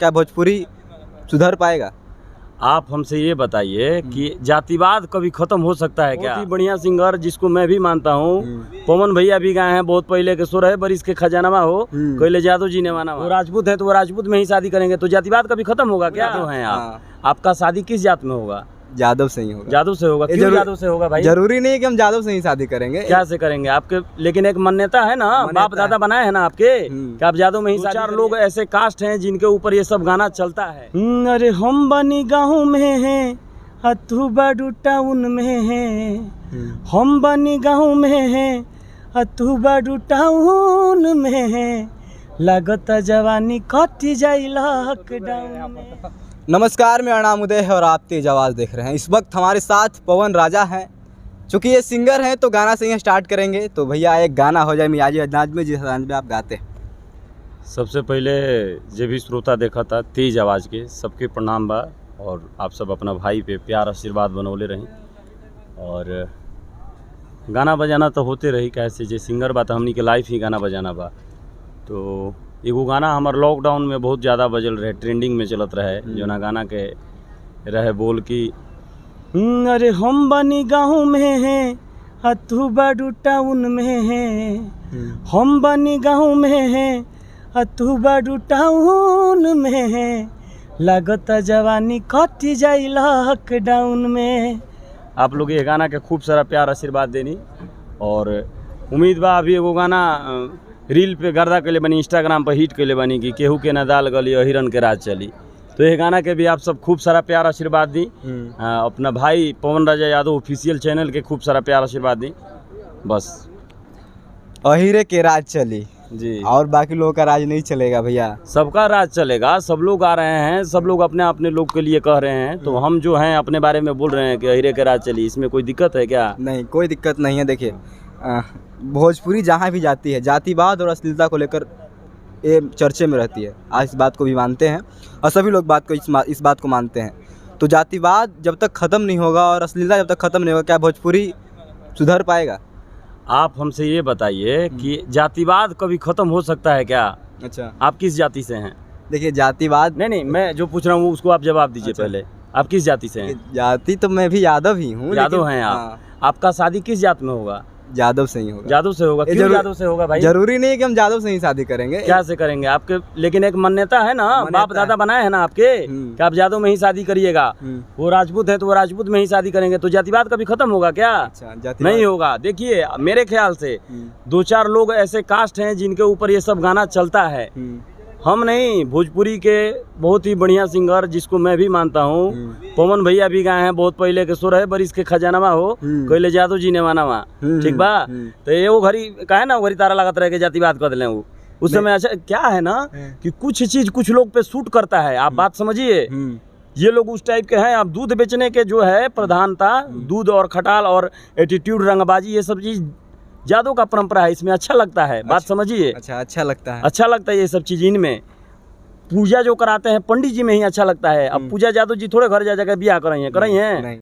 क्या भोजपुरी सुधर पाएगा? आप हमसे ये बताइए कि जातिवाद कभी खत्म हो सकता है क्या? बहुत ही बढ़िया सिंगर जिसको मैं भी मानता हूँ, पवन भैया भी गाए हैं बहुत पहले के, 16 बरिस के खजानवा हो कैले जादव जी ने माना। वो राजपूत है तो वो राजपूत में ही शादी करेंगे, तो जातिवाद कभी खत्म होगा क्या? तो हैं आप, आपका शादी किस जात में होगा? जादव से ही होगा। जादव से होगा? क्यों जादव से होगा भाई? जरूरी नहीं है कि हम जादव से ही शादी करेंगे। क्या से करेंगे आपके, लेकिन एक मान्यता है ना, बाप दादा बनाए हैं ना आपके, कि आप जादव में ही। 4 लोग ऐसे कास्ट हैं जिनके ऊपर ये सब गाना चलता है। अरे हम बनी गाँव में हैं, तू बड़ू टाउन में है, हम बनी गाँव में हैं, तू बड़ू टाउन में है, लागत जवानी कट जाई लॉकडाउन में। नमस्कार, मेरा नाम उदय है और आप तेज आवाज़ देख रहे हैं। इस वक्त हमारे साथ पवन राजा हैं। चूँकि ये सिंगर हैं तो गाना से ही स्टार्ट करेंगे। तो भैया एक गाना हो जाए मियाजी अंदाज में, जिस अंदाज में आप गाते हैं। सबसे पहले जो भी श्रोता देखा था तेज आवाज़ के, सबके प्रणाम बा, और आप सब अपना भाई पे प्यार आशीर्वाद बनौले रहीं। और गाना बजाना तो होते रही, कैसे जे सिंगर बा तो हमनी के लाइफ ही गाना बजाना बा। तो एगो गाना हमार लॉकडाउन में बहुत ज़्यादा बजल रहे, ट्रेंडिंग में चलत रहे, जो ना गाना के रहे बोल कि अरे हम बनी गाँव में हैं, तू बड़ू टाउन में है, हम बनी गाँव में हैं, तू बड़ू टाउन में है, लागत जवानी कट जाई लॉकडाउन में। आप लोग ये गाना के खूब सारा प्यार आशीर्वाद देनी, और उम्मीद बा अभी एगो गाना रील पे गर्दा के लिए बनी, इंस्टाग्राम पर हिट के लिए बनी कि केहू के न दाल गली और हिरन के राज चली। तो ये गाना के भी आप सब खूब सारा प्यार आशीर्वाद दी। अपना भाई पवन राजा यादव ऑफिशियल चैनल के खूब सारा प्यार आशीर्वाद दी। बस अहिरे के राज चली जी, और बाकी लोगों का राज नहीं चलेगा भैया। सबका राज चलेगा, सब लोग आ रहे हैं, सब लोग अपने अपने लोग के लिए कह रहे हैं, तो हम जो हैं अपने बारे में बोल रहे हैं कि अहिरे के राज चली। इसमें कोई दिक्कत है क्या? नहीं, कोई दिक्कत नहीं है। देखिए, भोजपुरी जहाँ भी जाती है, जातिवाद और अश्लीलता को लेकर ये चर्चे में रहती है। आज इस बात को भी मानते हैं और सभी लोग इस बात को मानते हैं। तो जातिवाद जब तक ख़त्म नहीं होगा और अश्लीलता जब तक ख़त्म नहीं होगा, क्या भोजपुरी सुधर पाएगा? आप हमसे ये बताइए कि जातिवाद कभी खत्म हो सकता है क्या? अच्छा, आप किस जाति से हैं? देखिए जातिवाद नहीं, मैं जो पूछ रहा हूँ उसको आप जवाब दीजिए। अच्छा। पहले आप किस जाति से हैं? जाति तो मैं भी यादव ही हूँ। यादव हैं आप? आपका शादी किस जात में होगा? जादव से ही होगा। जादव से होगा? क्यों जादव से होगा भाई? जरूरी नहीं है कि हम जादव से ही शादी करेंगे। क्या से करेंगे आपके, लेकिन एक मान्यता है ना, बाप दादा बनाए हैं ना आपके, कि आप जादव में ही शादी करिएगा। वो राजपूत है तो वो राजपूत में ही शादी करेंगे, तो जातिवाद कभी खत्म होगा क्या? अच्छा, नहीं होगा। देखिए मेरे ख्याल से 2-4 लोग ऐसे कास्ट हैं जिनके ऊपर ये सब गाना चलता है। हम नहीं, भोजपुरी के बहुत ही बढ़िया सिंगर जिसको मैं भी मानता हूँ, पवन भैया भी गाए हैं बहुत पहले के, 16 बरिस के खजानवा हो कैले जादव जी ने माना। ठीक बा, तो ये वो घड़ी कहे ना, वो घड़ी तारा लागत रहे के जातिवाद कर दिले वो उस समय। अच्छा क्या है ना कि कुछ चीज कुछ लोग पे सूट करता है, आप बात समझिए। ये लोग उस टाइप के हैं। अब दूध बेचने के जो है प्रधानता, दूध और खटाल और एटीट्यूड, रंगबाजी, ये सब चीज जादव का परंपरा है, इसमें अच्छा लगता है। बात समझिए। अच्छा लगता है, अच्छा लगता है ये सब चीज। इनमें पूजा जो कराते हैं पंडित जी में ही अच्छा लगता है। अब पूजा जादव जी थोड़े घर जा जाकर ब्याह कराई हैं? नहीं।